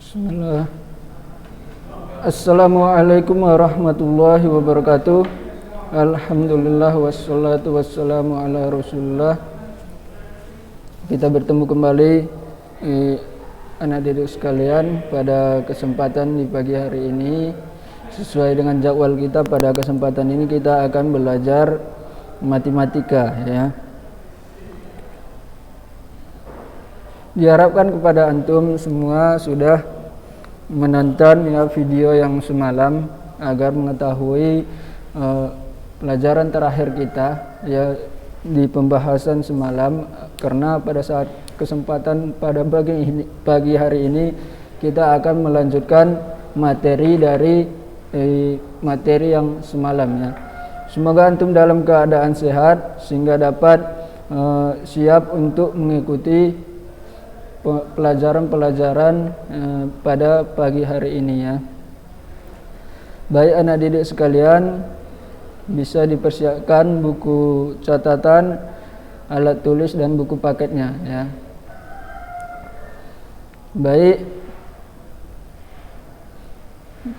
Bismillah. Assalamualaikum warahmatullahi wabarakatuh. Alhamdulillah wassalatu wassalamu ala rasulullah. Kita bertemu kembali anak didik sekalian pada kesempatan di pagi hari ini. Sesuai dengan jadwal kita, pada kesempatan ini kita akan belajar matematika, ya. Diharapkan kepada antum semua sudah menonton video yang semalam agar mengetahui pelajaran terakhir kita, ya, di pembahasan semalam, karena pada saat kesempatan pada pagi hari ini kita akan melanjutkan materi dari materi yang semalam, ya. Semoga antum dalam keadaan sehat sehingga dapat siap untuk mengikuti pelajaran-pelajaran pada pagi hari ini, ya. Baik anak didik sekalian, bisa dipersiapkan buku catatan, alat tulis dan buku paketnya, ya. Baik,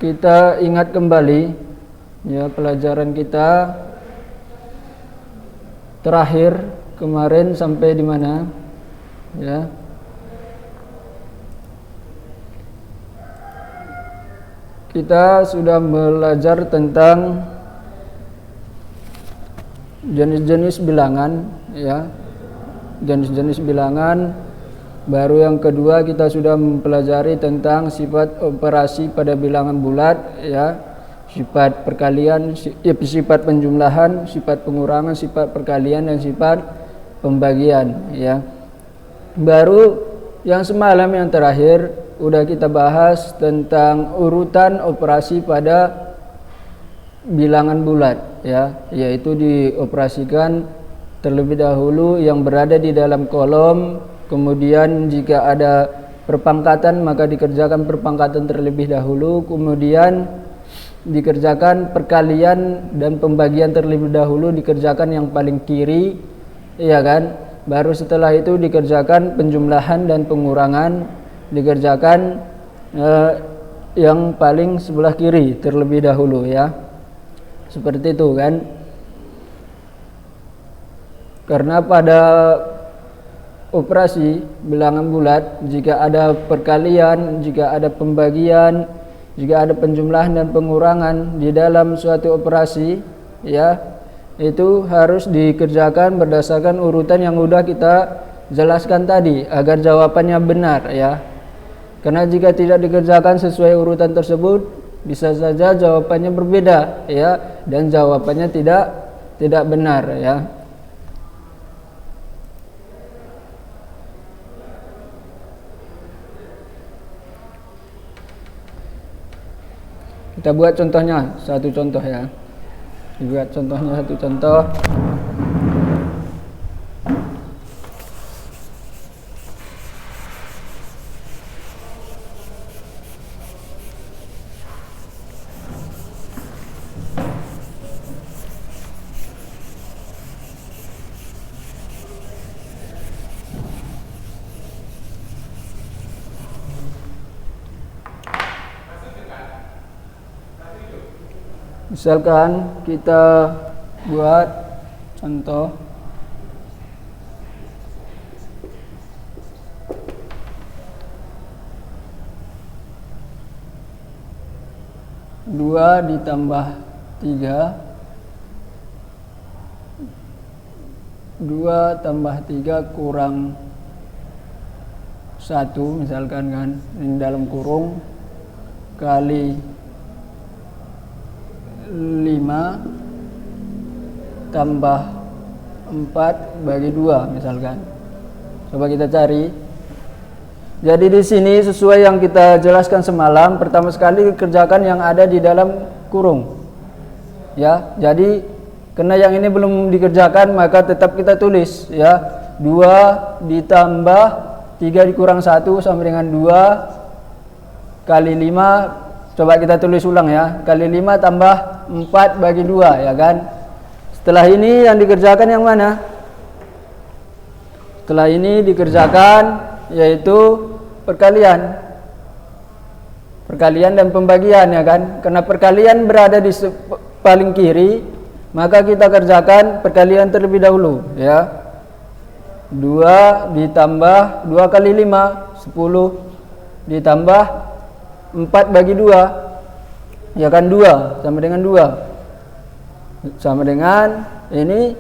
kita ingat kembali, ya, pelajaran kita terakhir kemarin sampai di mana, ya. Kita sudah belajar tentang jenis-jenis bilangan, ya. Jenis-jenis bilangan. Baru yang kedua kita sudah mempelajari tentang sifat operasi pada bilangan bulat, ya. Sifat perkalian, sifat penjumlahan, sifat pengurangan, sifat perkalian dan sifat pembagian, ya. Baru yang semalam yang terakhir udah kita bahas tentang urutan operasi pada bilangan bulat, ya, yaitu dioperasikan terlebih dahulu yang berada di dalam kolom, kemudian jika ada perpangkatan maka dikerjakan perpangkatan terlebih dahulu, kemudian dikerjakan perkalian dan pembagian terlebih dahulu, dikerjakan yang paling kiri, ya kan. Baru setelah itu dikerjakan penjumlahan dan pengurangan, dikerjakan yang paling sebelah kiri terlebih dahulu, ya. Seperti itu kan. Karena pada operasi bilangan bulat, jika ada perkalian, jika ada pembagian, jika ada penjumlahan dan pengurangan di dalam suatu operasi, ya, itu harus dikerjakan berdasarkan urutan yang udah kita jelaskan tadi agar jawabannya benar, ya. Karena jika tidak dikerjakan sesuai urutan tersebut, bisa saja jawabannya berbeda, ya, dan jawabannya tidak benar, ya. Kita buat contohnya, satu contoh, ya. Buat contohnya satu contoh. Misalkan kita buat contoh dua ditambah tiga, 2 tambah 3 kurang 1, misalkan kan, ini dalam kurung, kali 5 tambah 4 bagi 2, misalkan. Coba kita cari. Jadi di sini sesuai yang kita jelaskan semalam, pertama sekali kerjakan yang ada di dalam kurung, ya. Jadi karena yang ini belum dikerjakan maka tetap kita tulis, ya. 2 ditambah 3 dikurang 1 sama dengan 2 kali 5. Coba kita tulis ulang, ya. Kali 5 tambah 4 bagi 2, ya kan. Setelah ini yang dikerjakan yang mana? Setelah ini dikerjakan yaitu perkalian. perkalian dan pembagian ya kan. Karena perkalian berada di paling kiri, maka kita kerjakan perkalian terlebih dahulu ya. 2 ditambah 2 kali 5 10 ditambah 4 bagi 2 ya kan, 2 sama dengan 2 sama dengan ini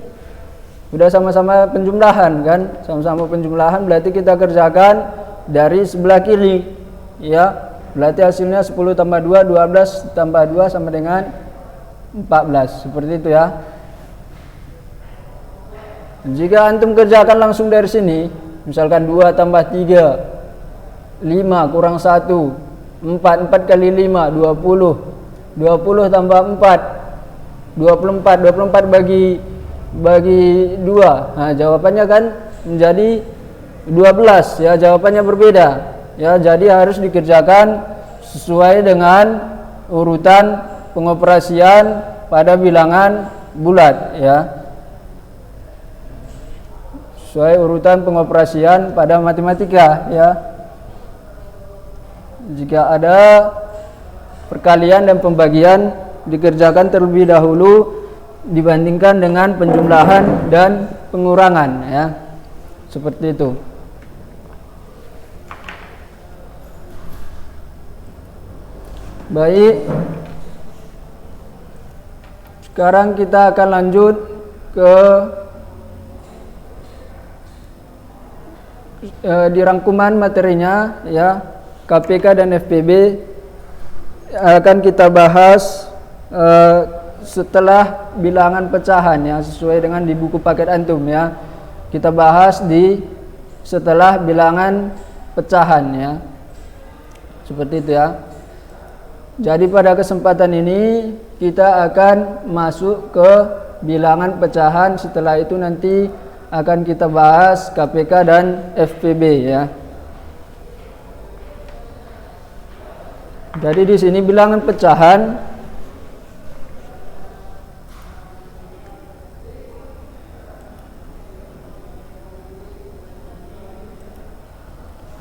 udah sama-sama penjumlahan kan, sama-sama penjumlahan berarti kita kerjakan dari sebelah kiri ya. Berarti hasilnya 10 tambah 2 12 tambah 2 sama dengan 14 seperti itu ya. Jika antum kerjakan langsung dari sini, misalkan 2 tambah 3 5 kurang 1 4 kali 5 20 20 tambah 4 24 bagi 2. Nah, jawabannya kan menjadi 12 ya, jawabannya berbeda ya. Jadi harus dikerjakan sesuai dengan urutan pengoperasian pada bilangan bulat ya. Sesuai urutan pengoperasian pada matematika ya. Jika ada perkalian dan pembagian dikerjakan terlebih dahulu dibandingkan dengan penjumlahan dan pengurangan ya. Seperti itu. Baik. Sekarang kita akan lanjut ke di rangkuman materinya ya. KPK dan FPB akan kita bahas setelah bilangan pecahan ya, sesuai dengan di buku paket antum ya. Kita bahas di setelah bilangan pecahan ya. Seperti itu ya. Jadi pada kesempatan ini kita akan masuk ke bilangan pecahan, setelah itu nanti akan kita bahas KPK dan FPB ya. Jadi di sini bilangan pecahan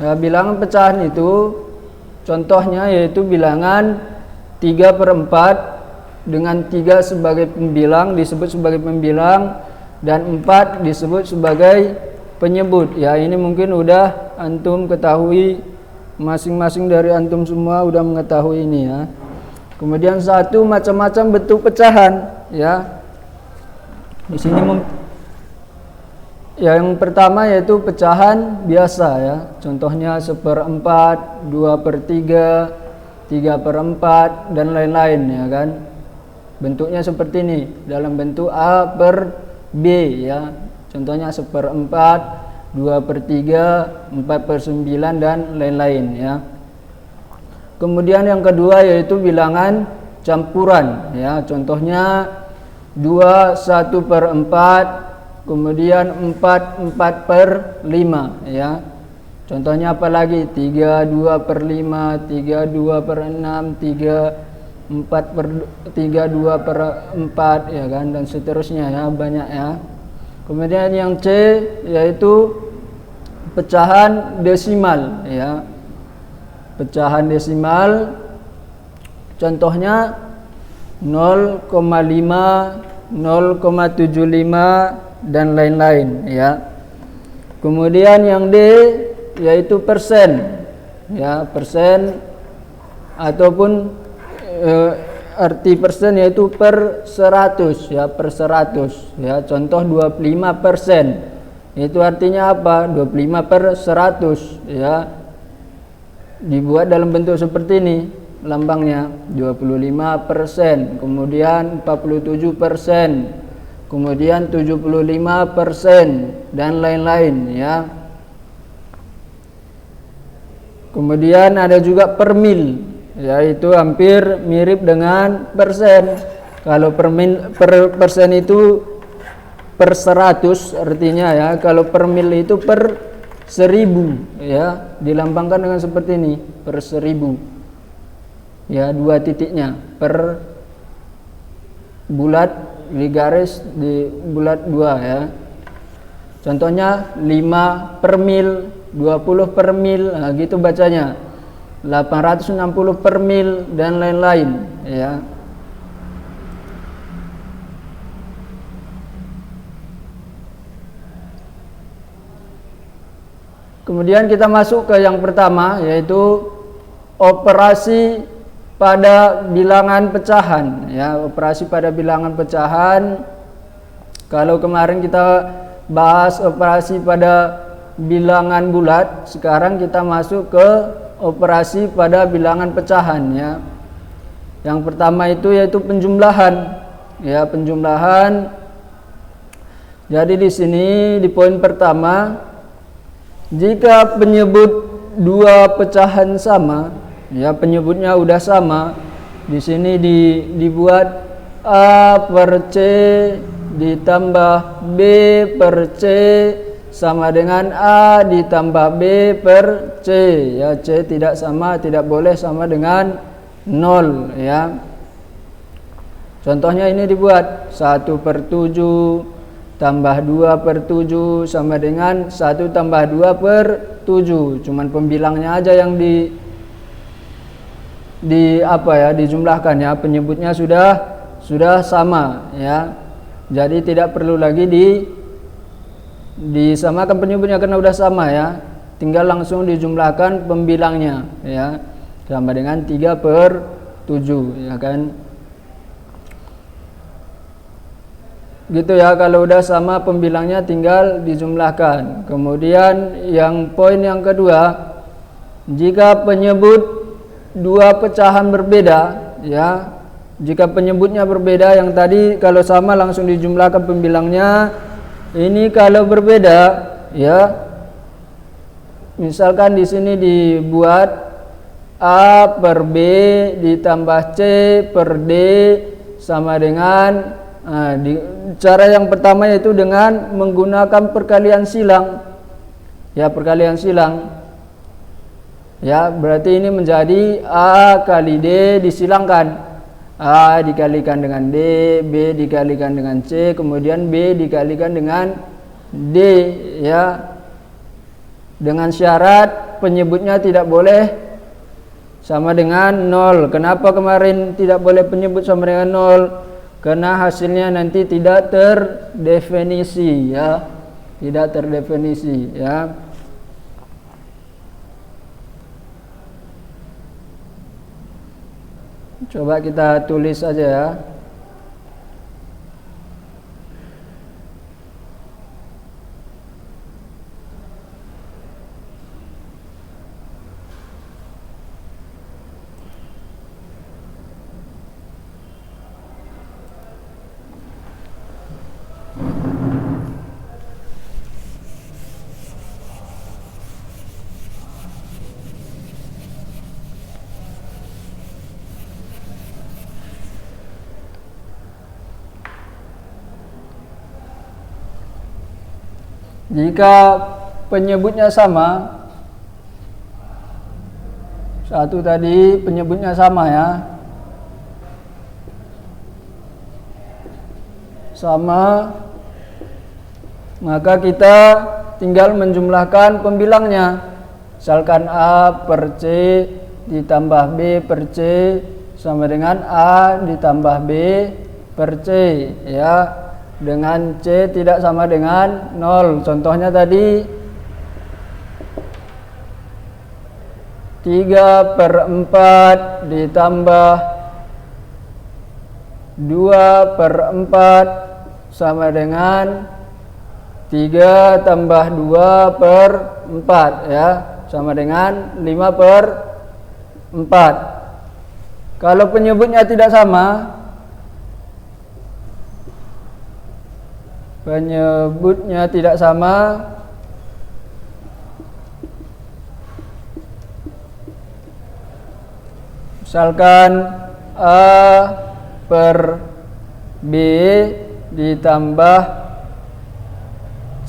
ya, bilangan pecahan itu contohnya yaitu bilangan 3/4 dengan 3 sebagai pembilang disebut sebagai pembilang dan 4 disebut sebagai penyebut ya. Ini mungkin udah antum ketahui, masing-masing dari antum semua udah mengetahui ini ya. Kemudian 1 macam-macam bentuk pecahan ya. Di sini yang pertama yaitu pecahan biasa ya. Contohnya 1/4, 2/3, 3/4 dan lain-lain ya kan. Bentuknya seperti ini dalam bentuk A per B ya. Contohnya 1/4, 2/3, 4/9 dan lain-lain ya. Kemudian yang kedua yaitu bilangan campuran ya. Contohnya 2 1/4, kemudian 4/5 ya. Contohnya apa lagi? 3 2/5, 3 2/6, 3 2/4 ya kan, dan seterusnya ya, banyak ya. Kemudian yang C yaitu pecahan desimal ya. Pecahan desimal contohnya 0,5, 0,75 dan lain-lain ya. Kemudian yang D yaitu persen ya, persen ataupun arti persen yaitu per 100 ya, per 100 ya. Contoh 25%. Itu artinya apa? 25/100 ya. Dibuat dalam bentuk seperti ini lambangnya, 25%, kemudian 47%, kemudian 75% dan lain-lain ya. Kemudian ada juga per mil, yaitu hampir mirip dengan persen. Kalau per persen itu per 100 artinya ya. Kalau per mil itu per 1000 ya, dilambangkan dengan seperti ini, per 1000 ya, 2 titiknya per bulat di garis di bulat 2 ya. Contohnya 5 per mil, 20 per mil, nah gitu bacanya. 860 per mil dan lain-lain, ya. Kemudian kita masuk ke yang pertama, yaitu operasi pada bilangan pecahan, ya. Operasi pada bilangan pecahan. Kalau kemarin kita bahas operasi pada bilangan bulat, sekarang kita masuk ke operasi pada bilangan pecahan, ya. Yang pertama itu yaitu penjumlahan, ya, penjumlahan. Jadi di sini di poin pertama, jika penyebut dua pecahan sama, ya, penyebutnya udah sama, di sini dibuat A per C ditambah B per C sama dengan A ditambah B per C, ya. C tidak sama, tidak boleh sama dengan 0, ya. Contohnya ini dibuat 1 per 7 tambah 2 per 7 sama dengan 1 tambah 2 per 7. Cuman pembilangnya aja yang dijumlahkan, ya. Penyebutnya sudah sama, ya. Jadi tidak perlu lagi disamakan penyebutnya karena udah sama, ya. Tinggal langsung dijumlahkan pembilangnya, ya. Sama dengan 3 per 7, ya kan. Gitu, ya, kalau udah sama pembilangnya tinggal dijumlahkan. Kemudian yang poin yang kedua, jika penyebut dua pecahan berbeda, ya. Jika penyebutnya berbeda, yang tadi kalau sama langsung dijumlahkan pembilangnya. Ini kalau berbeda, ya. Misalkan di sini dibuat A per B ditambah C per D sama dengan cara yang pertama yaitu dengan menggunakan perkalian silang, ya, perkalian silang, ya. Berarti ini menjadi A kali D disilangkan, A dikalikan dengan D, B dikalikan dengan C, kemudian B dikalikan dengan D, ya. Dengan syarat penyebutnya tidak boleh sama dengan 0. Kenapa kemarin tidak boleh penyebut sama dengan 0? Karena hasilnya nanti tidak terdefinisi, ya. Tidak terdefinisi, ya. Coba kita tulis saja, ya. Jika penyebutnya sama, satu tadi penyebutnya sama, ya, sama, maka kita tinggal menjumlahkan pembilangnya. Misalkan A per C ditambah B per C sama dengan A ditambah B per C, ya. Dengan C tidak sama dengan 0. Contohnya tadi 3 per 4 ditambah 2 per 4 sama dengan 3 tambah 2 per 4, ya, sama dengan 5 per 4. Kalau penyebutnya tidak sama, misalkan A per B ditambah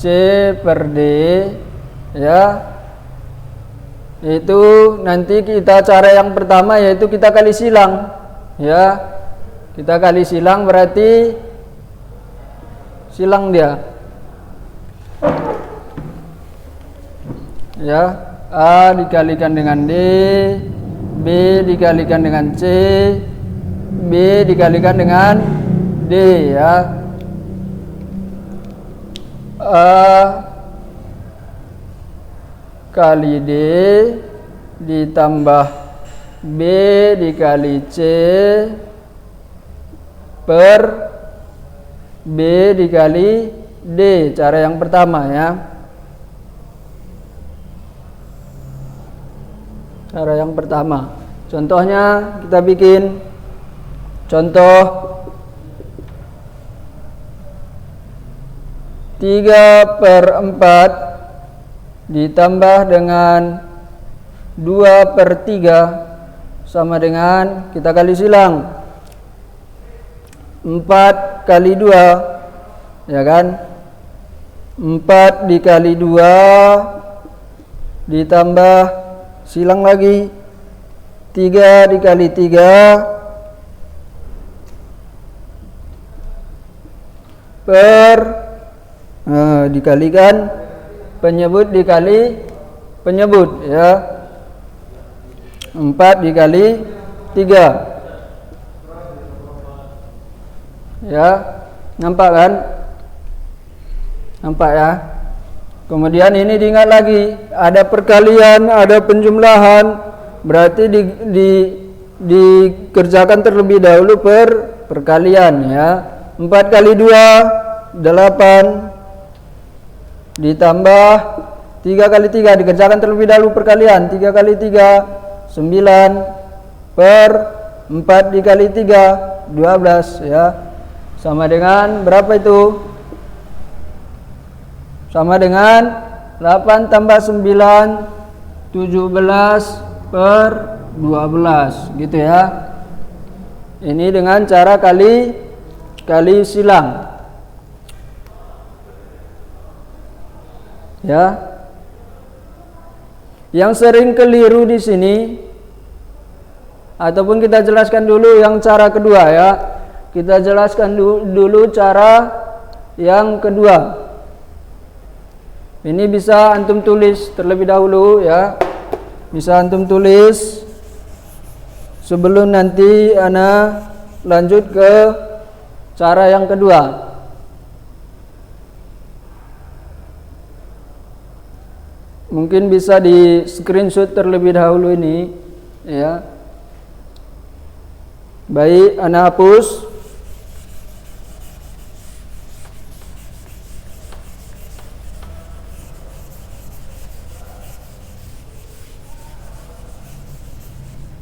C per D, ya. Itu nanti kita cara yang pertama yaitu kita kali silang, ya. Kita kali silang berarti silang dia, ya. A dikalikan dengan D B dikalikan dengan C, B dikalikan dengan D ya. A kali D ditambah B dikali C per B dikali D, cara yang pertama ya. Cara yang pertama. Contohnya kita bikin contoh 3/4 ditambah dengan 2/3 sama dengan, kita kali silang, 4 kali 2 ya kan, 4 dikali 2 ditambah silang lagi 3 dikali 3 per dikalikan penyebut dikali penyebut ya, 4 dikali 3 ya, nampak kan, nampak ya. Kemudian ini diingat lagi, ada perkalian, ada penjumlahan, berarti dikerjakan terlebih dahulu perkalian ya. 4 kali 2 8 ditambah 3 kali 3 dikerjakan terlebih dahulu perkalian, 3 kali 3 9 per 4 dikali 3 12 ya. Sama dengan berapa itu? Sama dengan 8 tambah 9 17 per 12 gitu ya. Ini dengan cara kali silang ya. Yang sering keliru di sini, ataupun kita jelaskan dulu yang cara kedua ya. Kita jelaskan dulu cara yang kedua. Ini bisa antum tulis terlebih dahulu ya. Bisa antum tulis sebelum nanti ana lanjut ke cara yang kedua. Mungkin bisa di screenshot terlebih dahulu ini ya. Baik, ana hapus.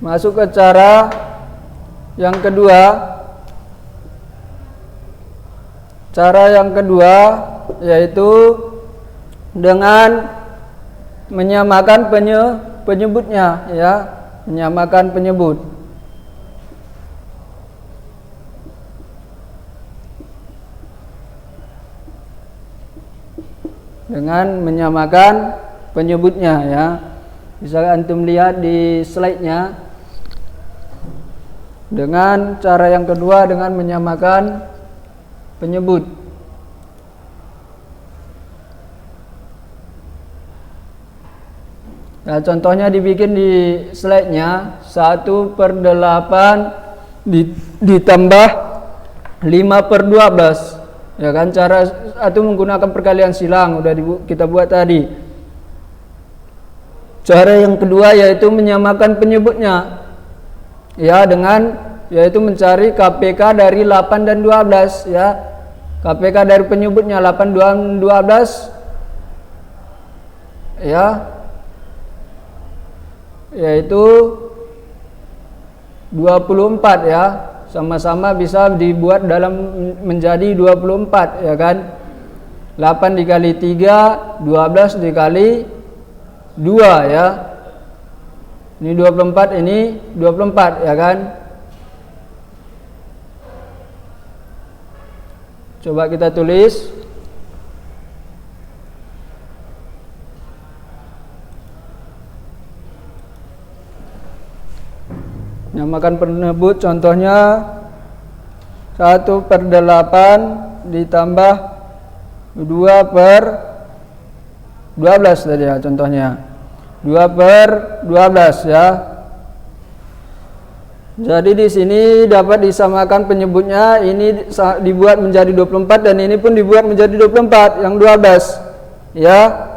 Masuk ke cara yang kedua. Cara yang kedua yaitu dengan menyamakan penyebutnya ya, menyamakan penyebut. Dengan menyamakan penyebutnya ya. Bisa antum lihat di slide-nya. Dengan cara yang kedua dengan menyamakan penyebut. Nah, contohnya dibikin di slide-nya 1/8 ditambah 5/12 ya kan, cara atau menggunakan perkalian silang udah kita buat tadi. Cara yang kedua yaitu menyamakan penyebutnya ya, dengan yaitu mencari KPK dari 8 dan 12 ya. KPK dari penyebutnya 8 dan 12 ya, yaitu 24 ya. Sama-sama bisa dibuat dalam menjadi 24 ya kan. 8 dikali 3 12 dikali 2 ya. Ini 24, ini 24 ya kan. Coba kita tulis. Namakan penyebut, contohnya 1/8 ditambah 2/12 tadi ya, contohnya 2/12 ya. Jadi di sini dapat disamakan penyebutnya, ini dibuat menjadi 24 dan ini pun dibuat menjadi 24 yang 12. Ya.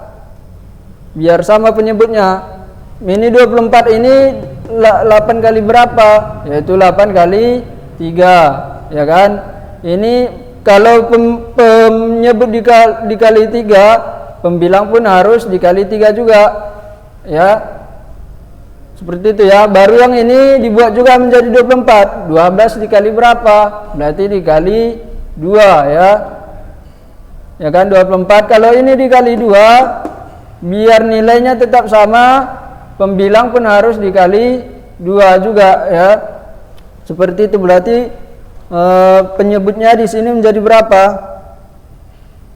Biar sama penyebutnya. Ini 24 ini 8 kali berapa? Yaitu 8 kali 3, ya kan? Ini kalau penyebut dikali 3, pembilang pun harus dikali 3 juga. Ya. Seperti itu ya. Baru yang ini dibuat juga menjadi 24. 12 dikali berapa? Berarti dikali 2 ya. Ya kan 24. Kalau ini dikali 2, biar nilainya tetap sama, pembilang pun harus dikali 2 juga ya. Seperti itu berarti penyebutnya di sini menjadi berapa?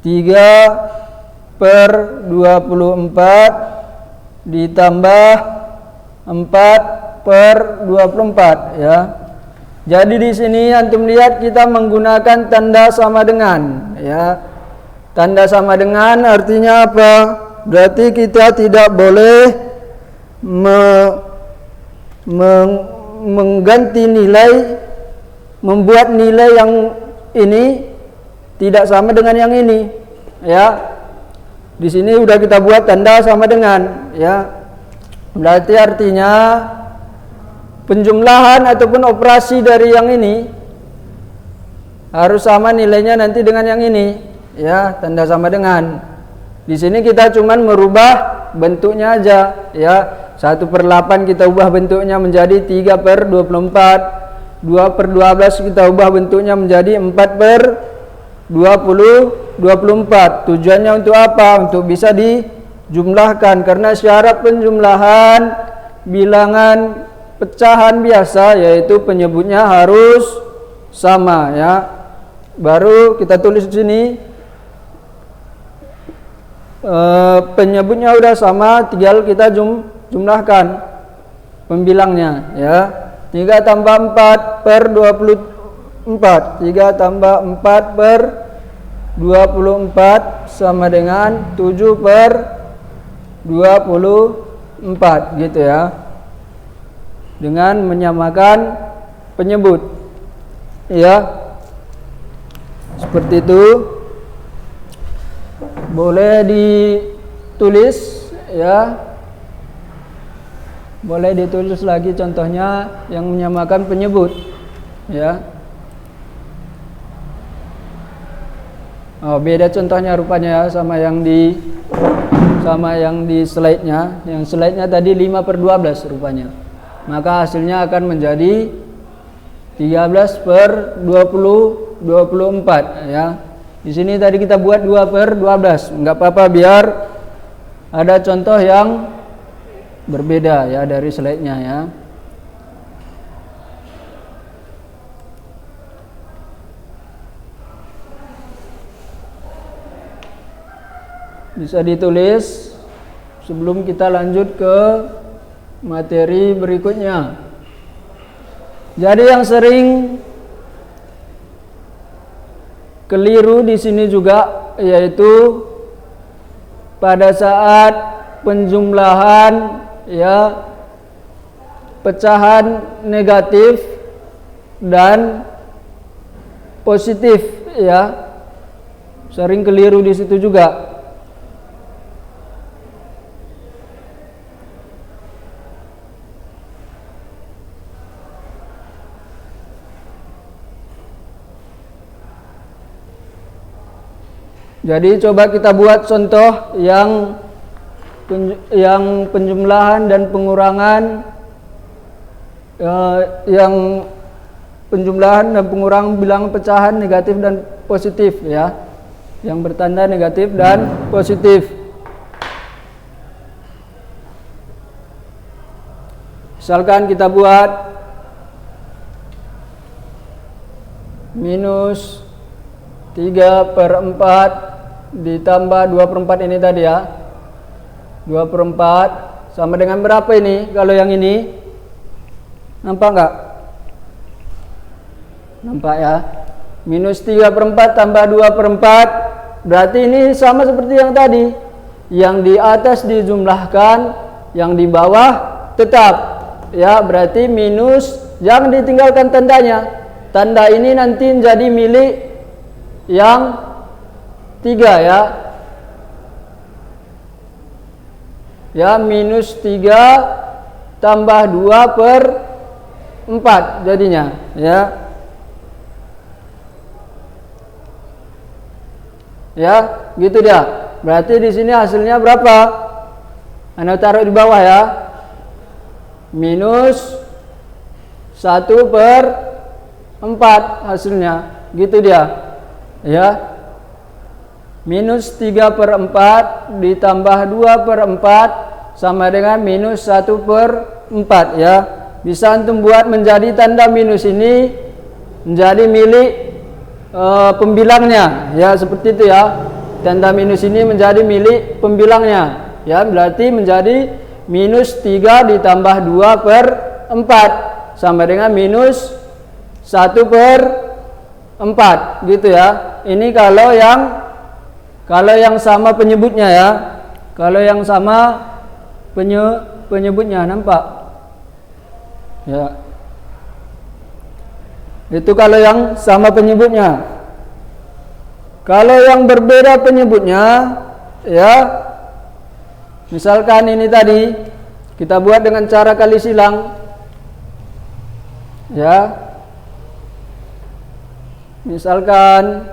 3/24 ditambah 4/24 ya. Jadi di sini antum lihat kita menggunakan tanda sama dengan ya. Tanda sama dengan artinya apa? Berarti kita tidak boleh mengganti nilai, membuat nilai yang ini tidak sama dengan yang ini ya. Di sini udah kita buat tanda sama dengan ya. Berarti artinya penjumlahan ataupun operasi dari yang ini harus sama nilainya nanti dengan yang ini ya, tanda sama dengan. Di sini kita cuman merubah bentuknya aja ya. 1/8 kita ubah bentuknya menjadi 3/24, 2/12 kita ubah bentuknya menjadi 4/24. Tujuannya untuk apa? Untuk bisa dijumlahkan, karena syarat penjumlahan bilangan pecahan biasa yaitu penyebutnya harus sama ya. Baru kita tulis di sini penyebutnya udah sama, tinggal kita jumlahkan pembilangnya ya. 3 tambah 4/24, 3 tambah 4/24 sama dengan 7/24 gitu ya, dengan menyamakan penyebut ya. Seperti itu. Boleh ditulis ya. Boleh ditulis lagi contohnya yang menyamakan penyebut ya. Oh, beda contohnya rupanya ya sama yang di slide-nya. Yang slide-nya tadi 5/12 rupanya. Maka hasilnya akan menjadi 13/24 ya. Di sini tadi kita buat 2/12. Enggak apa-apa biar ada contoh yang berbeda ya dari slide-nya ya. Bisa ditulis sebelum kita lanjut ke materi berikutnya. Jadi yang sering keliru di sini juga yaitu pada saat penjumlahan ya, pecahan negatif dan positif ya, sering keliru di situ juga. Jadi coba kita buat contoh yang penjumlahan dan pengurangan, yang penjumlahan dan pengurangan bilangan pecahan negatif dan positif ya, yang bertanda negatif dan positif. Misalkan kita buat minus 3/4 ditambah 2/4 ini tadi ya. 2/4 sama dengan berapa ini? Kalau yang ini nampak enggak? Nampak ya. Minus 3/4 tambah 2/4 berarti ini sama seperti yang tadi. Yang di atas dijumlahkan, yang di bawah tetap ya, berarti minus jangan ditinggalkan tandanya. Tanda ini nanti menjadi milik yang 3 ya. Ya, minus 3 tambah 2 per 4 jadinya ya. Ya, gitu dia. Berarti di sini hasilnya berapa? Anda taruh di bawah ya. Minus 1 per 4 hasilnya. Gitu dia. Ya. Minus 3 per 4 ditambah 2 per 4 sama dengan minus 1 per 4 ya. Bisa antum buat menjadi tanda minus ini menjadi milik pembilangnya ya, seperti itu ya. Tanda minus ini menjadi milik pembilangnya ya, berarti menjadi minus 3 ditambah 2 per 4 sama dengan minus 1 per 4 gitu ya. Ini kalau yang sama penyebutnya ya. Kalau yang sama penyebutnya, nampak? Ya. Itu kalau yang sama penyebutnya. Kalau yang berbeda penyebutnya ya. Misalkan ini tadi kita buat dengan cara kali silang. Ya. Misalkan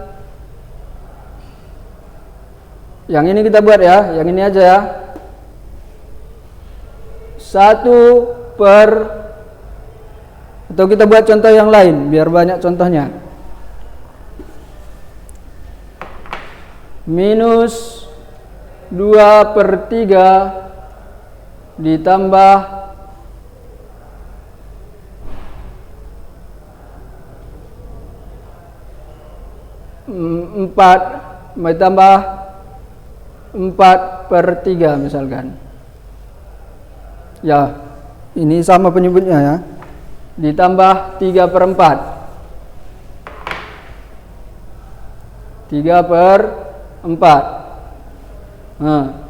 yang ini kita buat ya, yang ini aja ya. 1 per, atau kita buat contoh yang lain biar banyak contohnya. Minus 2 per 3 ditambah 4 ditambah 4 per 3 misalkan. Ya, ini sama penyebutnya ya. Ditambah 3 per 4. 3 per 4. Nah,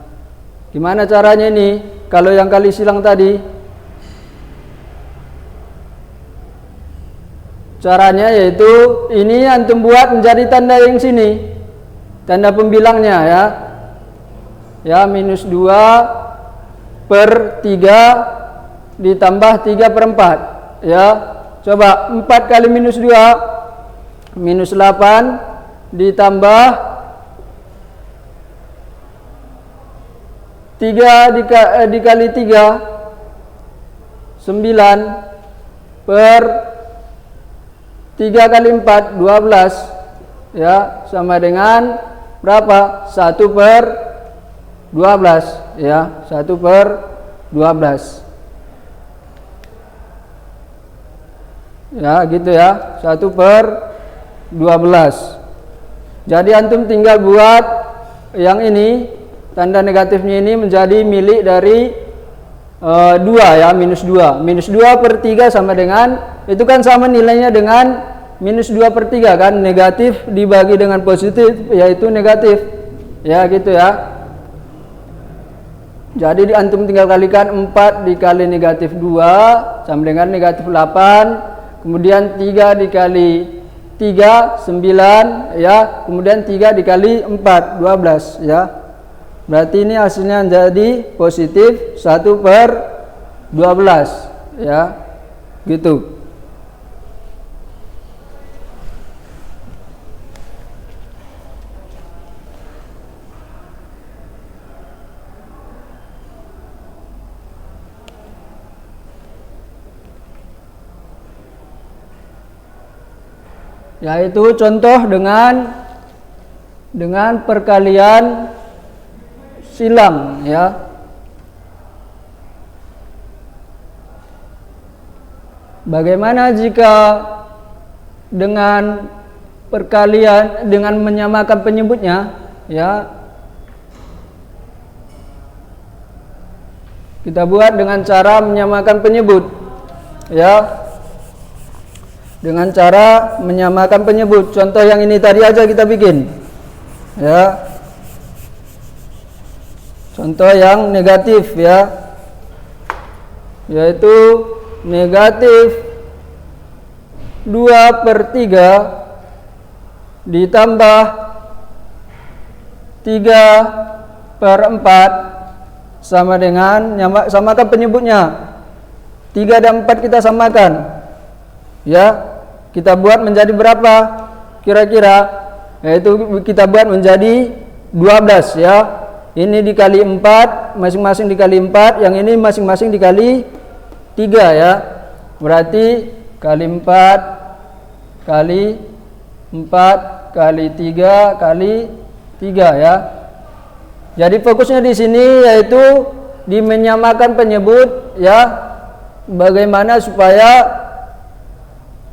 gimana caranya ini? Kalau yang kali silang tadi, caranya yaitu ini antum buat menjadi tanda yang sini, tanda pembilangnya ya. Ya, minus 2 per 3 ditambah 3 per 4 ya. Coba 4 kali minus 2 minus 8 ditambah 3 dikali 3 9 per 3 kali 4 12 ya, sama dengan berapa? 1 per 12 ya, 1 per 12 ya, gitu ya, 1 per 12. Jadi antum tinggal buat yang ini, tanda negatifnya ini menjadi milik dari 2 ya, minus 2. Minus 2 per 3 sama dengan, itu kan sama nilainya dengan minus 2 per 3 kan, negatif dibagi dengan positif yaitu negatif ya, gitu ya. Jadi antum tinggal kalikan 4 dikali negatif 2 sama dengan negatif 8. Kemudian 3 dikali 3 9 ya. Kemudian 3 dikali 4 12 ya. Berarti ini hasilnya jadi positif 1 per 12 ya. Gitu. Yaitu contoh dengan perkalian silang ya. Bagaimana jika dengan perkalian dengan menyamakan penyebutnya ya? Kita buat dengan cara menyamakan penyebut ya. Dengan cara menyamakan penyebut. Contoh yang ini tadi aja kita bikin ya. Contoh yang negatif ya, yaitu negatif 2/3 ditambah 3/4 sama dengan, samakan penyebutnya. 3 dan 4 kita samakan. Ya, kita buat menjadi berapa kira-kira? Yaitu kita buat menjadi 12 ya. Ini dikali 4, masing-masing dikali 4, yang ini masing-masing dikali 3 ya. Berarti kali 4 kali 4 kali 3 kali 3 ya. Jadi fokusnya di sini yaitu di menyamakan penyebut ya. Bagaimana supaya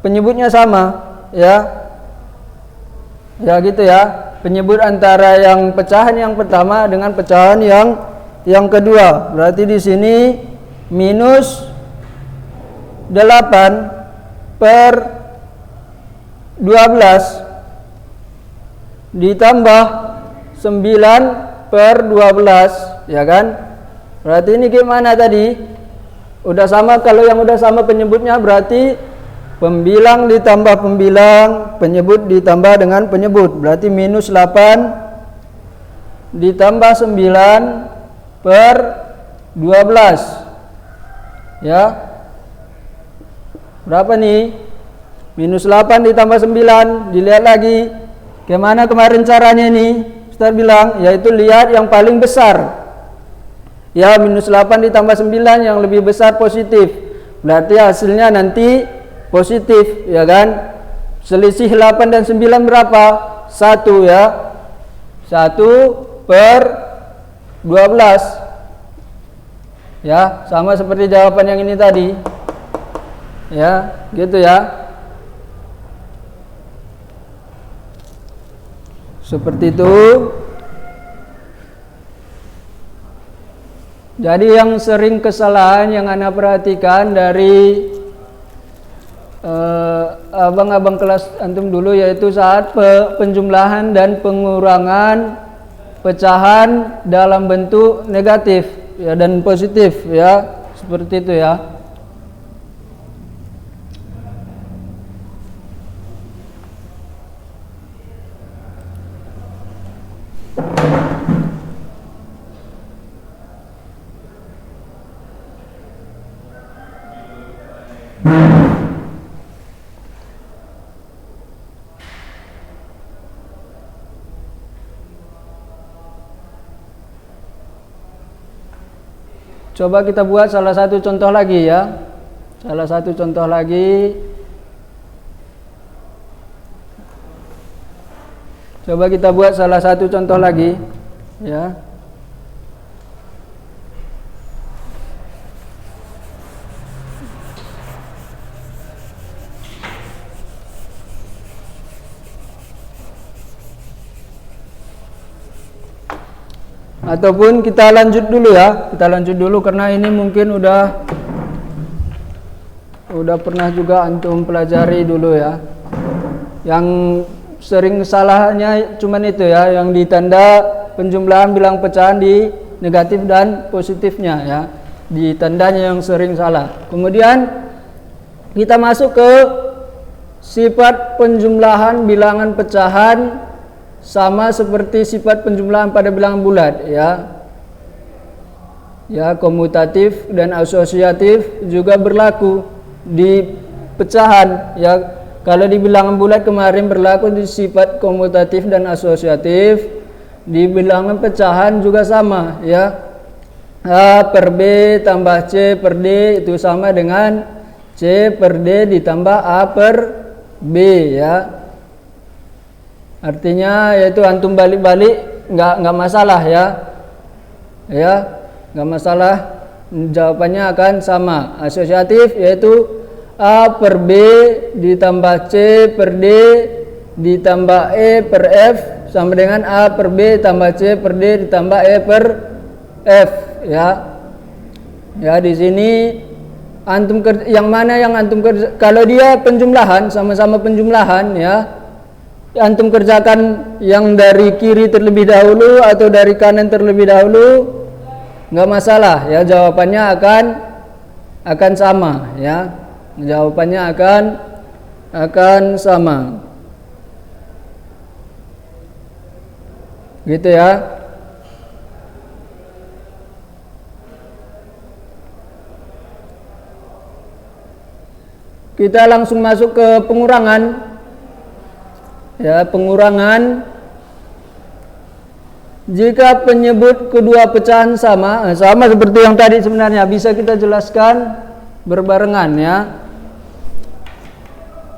penyebutnya sama ya. Ya gitu ya. Penyebut antara yang pecahan yang pertama dengan pecahan yang kedua. Berarti di sini minus 8/12 ditambah 9/12 ya kan. Berarti ini gimana tadi? Udah sama. Kalau yang udah sama penyebutnya berarti pembilang ditambah pembilang, penyebut ditambah dengan penyebut. Berarti minus 8 ditambah 9/12 ya. Berapa nih? Minus 8 ditambah 9. Dilihat lagi. Gimana kemarin caranya nih? Ustaz bilang, yaitu lihat yang paling besar. Ya, minus 8 ditambah 9 yang lebih besar positif. Berarti hasilnya nanti positif, ya kan? Selisih 8 dan 9 berapa? 1 ya. 1/12. Ya, sama seperti jawaban yang ini tadi. Ya, gitu ya. Seperti itu. Jadi yang sering kesalahan yang Anda perhatikan dari abang-abang kelas antum dulu, yaitu saat penjumlahan dan pengurangan pecahan dalam bentuk negatif ya dan positif ya, seperti itu ya. Coba kita buat salah satu contoh lagi ya. Salah satu contoh lagi. Coba kita buat salah satu contoh lagi ya. Ataupun kita lanjut dulu ya. Kita lanjut dulu karena ini mungkin udah pernah juga antum pelajari dulu ya. Yang sering salahnya cuman itu ya, yang ditanda penjumlahan bilang pecahan di negatif dan positifnya ya. Di tandanya yang sering salah. Kemudian kita masuk ke sifat penjumlahan bilangan pecahan sama seperti sifat penjumlahan pada bilangan bulat ya. Ya, komutatif dan asosiatif juga berlaku di pecahan ya. Kalau di bilangan bulat kemarin berlaku di sifat komutatif dan asosiatif, di bilangan pecahan juga sama ya. A per B tambah C per D itu sama dengan C per D ditambah A per B ya. Artinya yaitu antum balik-balik nggak masalah ya. Ya, nggak masalah, jawabannya akan sama. Asosiatif yaitu A per B ditambah C per D ditambah E per F sama dengan A per B tambah C per D ditambah E per F ya. Ya, di sini antum yang mana yang antum kerja, kalau dia penjumlahan sama-sama penjumlahan ya. Antum kerjakan yang dari kiri terlebih dahulu atau dari kanan terlebih dahulu, nggak masalah ya, jawabannya akan sama ya, jawabannya akan sama. Gitu ya. Kita langsung masuk ke pengurangan. Ya, pengurangan jika penyebut kedua pecahan sama, sama seperti yang tadi sebenarnya, bisa kita jelaskan berbarengan ya.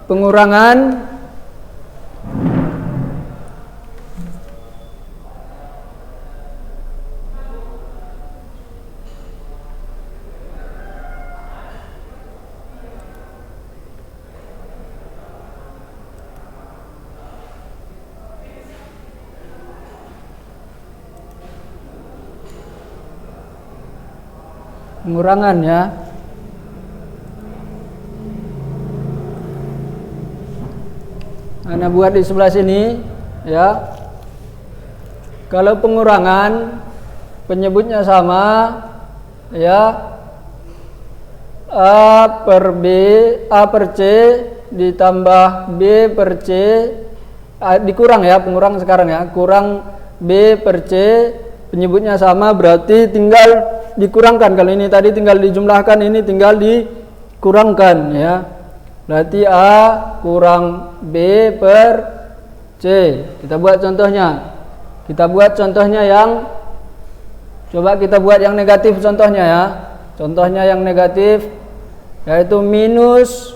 Pengurangan ya. Ana buat di sebelah sini ya. Kalau pengurangan penyebutnya sama ya, A per C ditambah B per C, dikurang ya, pengurang sekarang ya, kurang B per C, penyebutnya sama berarti tinggal dikurangkan. Kalau ini tadi tinggal dijumlahkan, ini tinggal dikurangkan ya. Berarti A kurang B per C. Kita buat contohnya. Kita buat contohnya yang, coba kita buat yang negatif contohnya ya. Contohnya yang negatif yaitu minus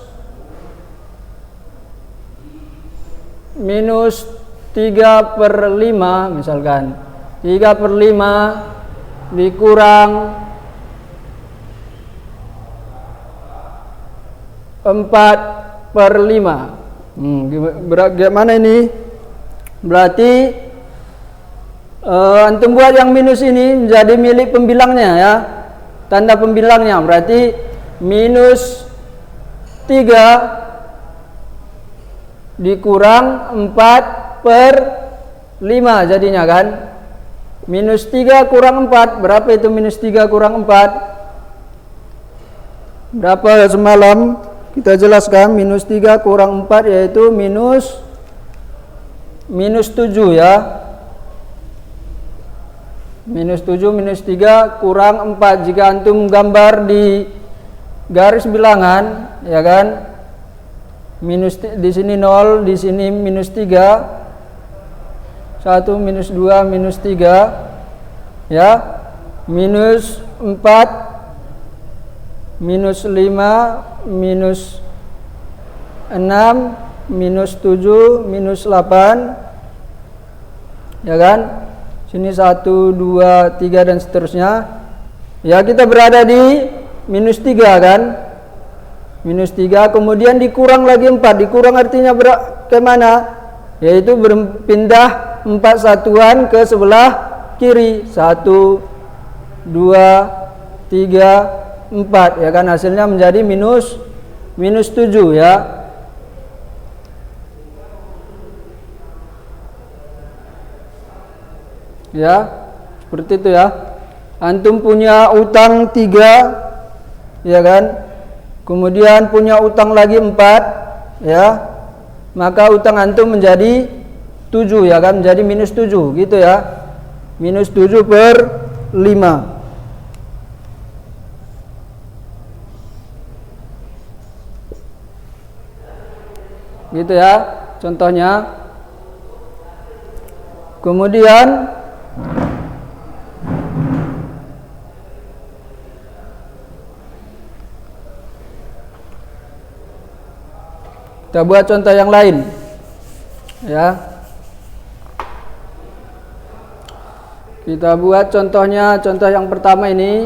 3/5 misalkan. 3/5 dikurang 4/5. Gimana ini? Berarti antum buat yang minus ini menjadi milik pembilangnya ya. Tanda pembilangnya berarti minus 3 dikurang 4/5 jadinya kan. Minus 3 kurang 4, berapa itu minus 3 kurang 4? Berapa semalam kita jelaskan, minus 3 kurang 4 yaitu minus 7 ya. Minus 7, minus 3 kurang 4. Jika antum gambar di garis bilangan ya kan, minus di sini 0, di sini minus 3, 1 minus 2 minus 3 ya, minus 4 minus 5 minus 6 minus 7 minus 8 ya kan. Sini 1 2 3 dan seterusnya ya. Kita berada di minus 3 kan, minus 3 kemudian dikurang lagi 4. Dikurang artinya kemana? Yaitu berpindah 4 satuan ke sebelah kiri. 1 2 3 4 ya kan, hasilnya menjadi minus 7 ya. Ya, seperti itu ya. Antum punya utang 3 ya kan, kemudian punya utang lagi 4 ya, maka utang antum menjadi 7 ya kan, menjadi minus 7 gitu ya. Minus 7/5 gitu ya contohnya. Kemudian kita buat contoh yang lain ya. Kita buat contohnya, contoh yang pertama ini.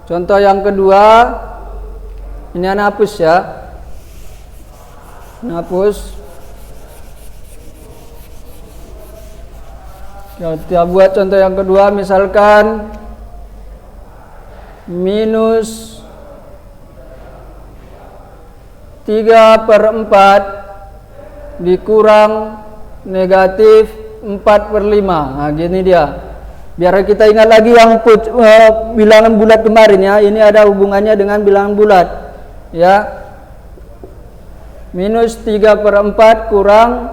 Contoh yang kedua ini ana hapus ya. Ana hapus. Kita buat contoh yang kedua, misalkan minus 3/4 dikurang negatif 4/5. Nah, gini dia. Biar kita ingat lagi yang bilangan bulat kemarin ya. Ini ada hubungannya dengan bilangan bulat. Ya. minus 3/4 kurang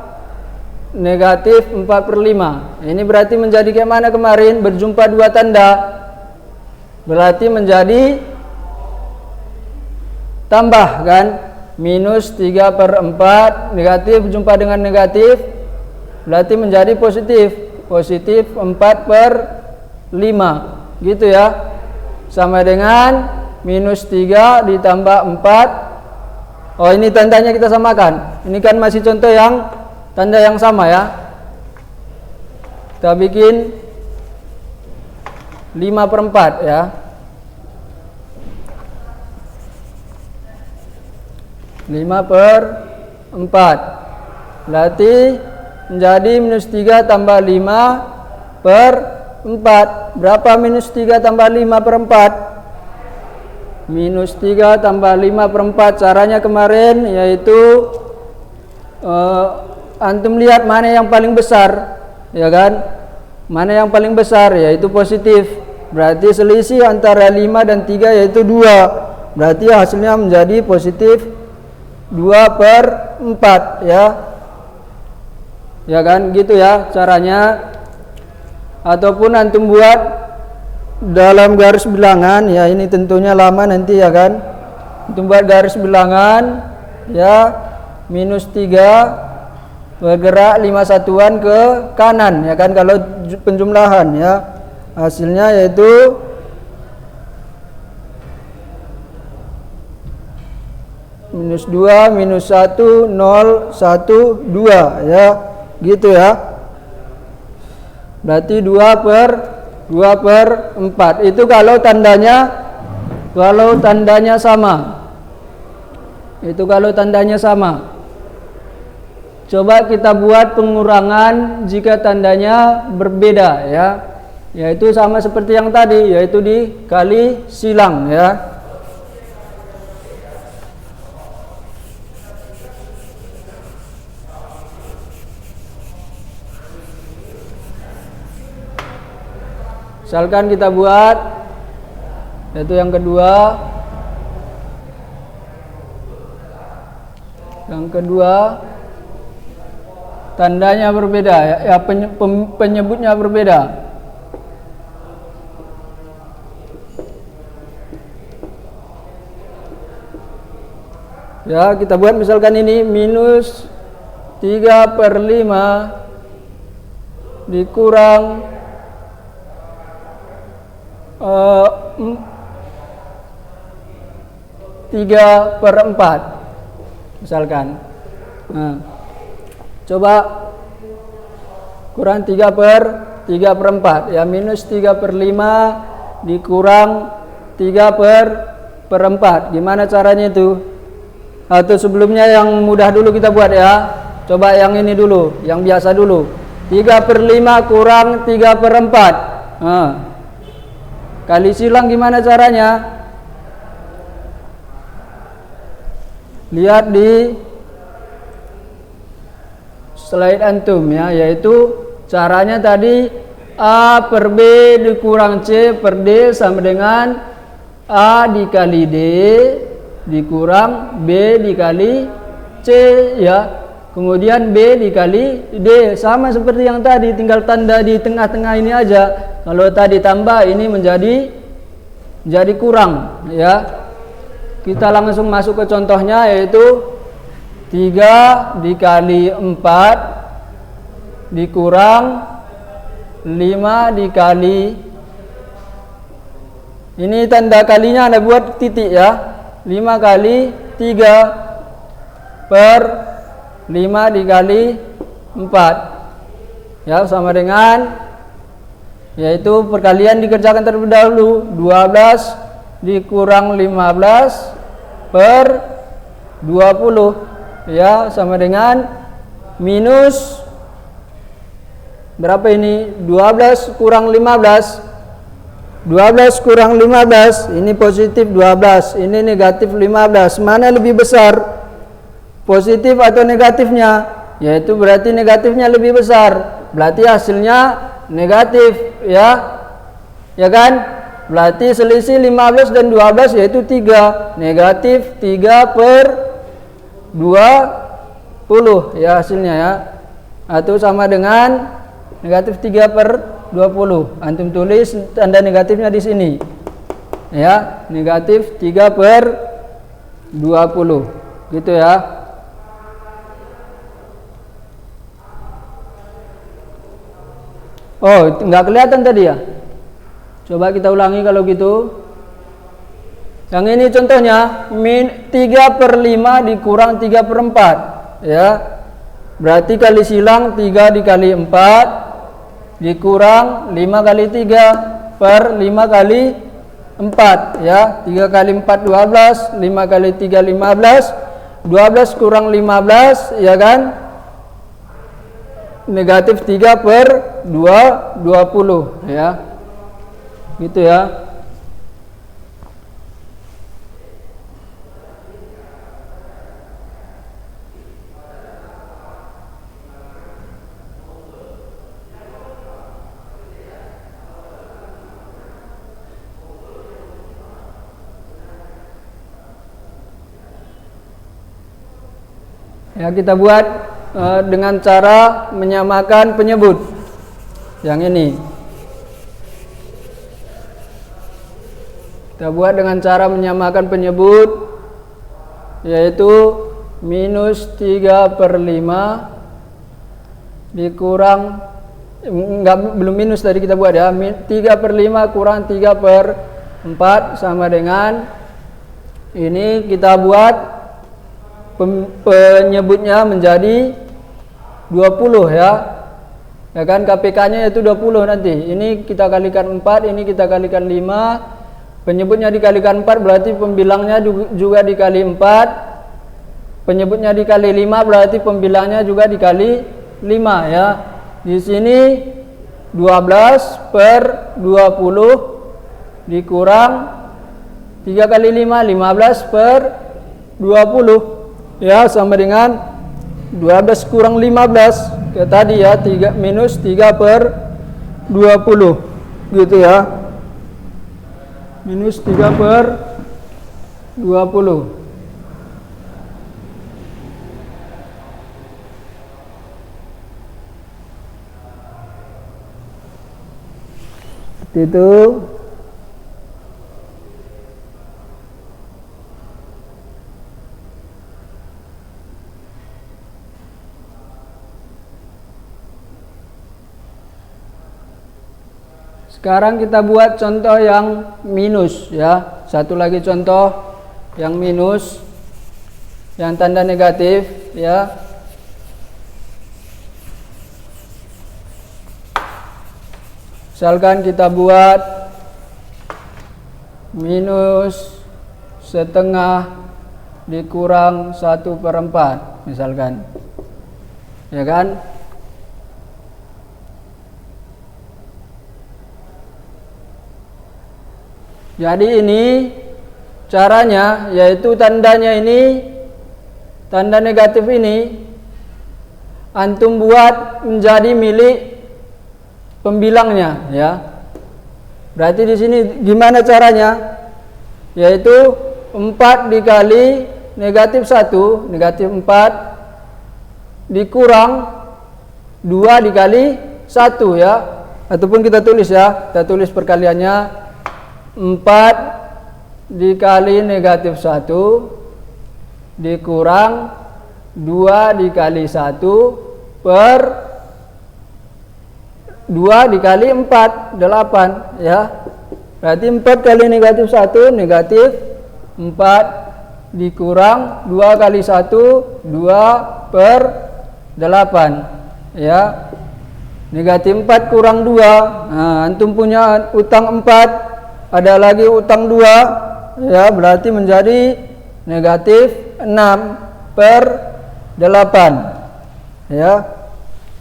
negatif 4/5. Ini berarti menjadi kayak mana kemarin? Berjumpa dua tanda. Berarti menjadi tambah kan? Minus 3/4 negatif jumpa dengan negatif berarti menjadi positif. Positif 4/5 gitu ya. Sama dengan minus 3 ditambah 4. Oh, ini tandanya kita samakan. Ini kan masih contoh yang tanda yang sama ya. Kita bikin 5/4 ya. 5/4 berarti menjadi minus 3 tambah 5/4. Berapa minus 3 tambah 5/4? Minus 3 tambah 5/4 caranya kemarin yaitu antum lihat mana yang paling besar, ya kan? Mana yang paling besar yaitu positif. Berarti selisih antara 5 dan 3 yaitu 2. Berarti hasilnya menjadi positif 2/4 ya. Ya kan gitu ya caranya. Ataupun antum buat dalam garis bilangan ya, ini tentunya lama nanti ya kan. Antum buat garis bilangan ya, minus 3 bergerak 5 satuan ke kanan ya kan kalau penjumlahan ya. Hasilnya yaitu minus 2, minus 1, 0, 1, 2 ya gitu ya. Berarti 2/4 itu kalau tandanya sama. Itu kalau tandanya sama. Coba kita buat pengurangan jika tandanya berbeda ya. Yaitu sama seperti yang tadi, yaitu dikali silang ya. Misalkan kita buat yaitu yang kedua. Yang kedua tandanya berbeda ya, penyebutnya berbeda. Ya, kita buat misalkan ini minus 3/5 dikurang 3/4 misalkan. Nah, coba kurang 3/4 ya, minus 3/5 dikurang 3/4. Gimana caranya itu? Atau sebelumnya yang mudah dulu kita buat ya. Coba yang ini dulu, yang biasa dulu. 3/5 kurang 3/4. Nah, kali silang gimana caranya? Lihat di slide antum ya, yaitu caranya tadi A per B dikurang C per D sama dengan A dikali D dikurang B dikali C ya. Kemudian B dikali D sama seperti yang tadi, tinggal tanda di tengah-tengah ini aja. Kalau tadi tambah ini menjadi kurang ya. Kita langsung masuk ke contohnya yaitu 3 dikali 4 dikurang 5 dikali, ini tanda kalinya Anda buat titik ya. 5 kali 3 per 5 dikali 4 ya, sama dengan yaitu perkalian dikerjakan terlebih dahulu. 12 dikurang 15 per 20 ya, sama dengan minus berapa ini? 12 kurang 15. 12 kurang 15 ini positif 12, ini negatif 15. Mana lebih besar? Positif atau negatifnya? Yaitu berarti negatifnya lebih besar. Berarti hasilnya negatif ya. Ya kan? Berarti selisih 15 dan 12 yaitu 3. Negatif 3/15 20 ya hasilnya ya. Atau sama dengan negatif 3/20. Antum tulis tanda negatifnya di sini. Ya, negatif 3/20. Gitu ya. Oh, nggak kelihatan tadi ya? Coba kita ulangi kalau gitu. Yang ini contohnya 3/5 dikurang 3/4 ya. Berarti kali silang 3 dikali 4 dikurang 5 kali 3 per 5 kali 4 ya. 3 kali 4 12, 5 kali 3 15, 12 kurang 15 ya kan? Negatif 3/20 ya. Gitu ya. Ya, kita buat dengan cara menyamakan penyebut. Yang ini. Kita buat dengan cara menyamakan penyebut, yaitu minus 3/5 dikurang, belum minus tadi kita buat ya, 3/5 kurang 3/4 sama dengan, ini kita buat penyebutnya menjadi 20 ya. Ya kan, KPK-nya yaitu 20 nanti. Ini kita kalikan 4, ini kita kalikan 5. Penyebutnya dikalikan 4 berarti pembilangnya juga dikali 4. Penyebutnya dikali 5 berarti pembilangnya juga dikali 5 ya. Di sini 12/20 dikurang 3 kali 5, 15/20 ya, sama dengan 12 kurang 15 kayak tadi ya, minus 3/20 gitu ya, minus 3/20. Itu sekarang kita buat contoh yang minus ya. Satu lagi contoh yang minus, yang tanda negatif ya. Misalkan kita buat minus setengah dikurang 1/4 misalkan, ya kan. Jadi ini caranya, yaitu tandanya ini, tanda negatif ini antum buat menjadi milik pembilangnya ya. Berarti di sini gimana caranya? Yaitu 4 dikali negatif 1, negatif 4 dikurang 2 dikali 1 ya. Ataupun kita tulis ya, kita tulis perkaliannya 4 dikali negatif 1 dikurang 2 dikali 1 per 2 dikali 4, 8 ya. Berarti 4 kali negatif 1 negatif 4 dikurang 2 kali 1 2 per 8 ya. Negatif 4 kurang 2. Nah, antum punya utang 4, ada lagi utang 2 ya, berarti menjadi negatif 6 per 8 ya.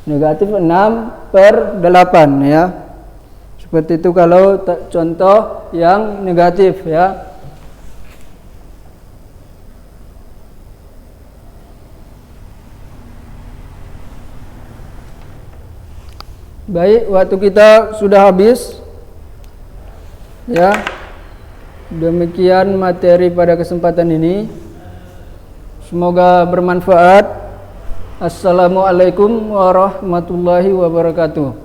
Negatif 6 per 8 ya. Seperti itu kalau contoh yang negatif ya. Baik, waktu kita sudah habis ya. Demikian materi pada kesempatan ini. Semoga bermanfaat. Assalamualaikum warahmatullahi wabarakatuh.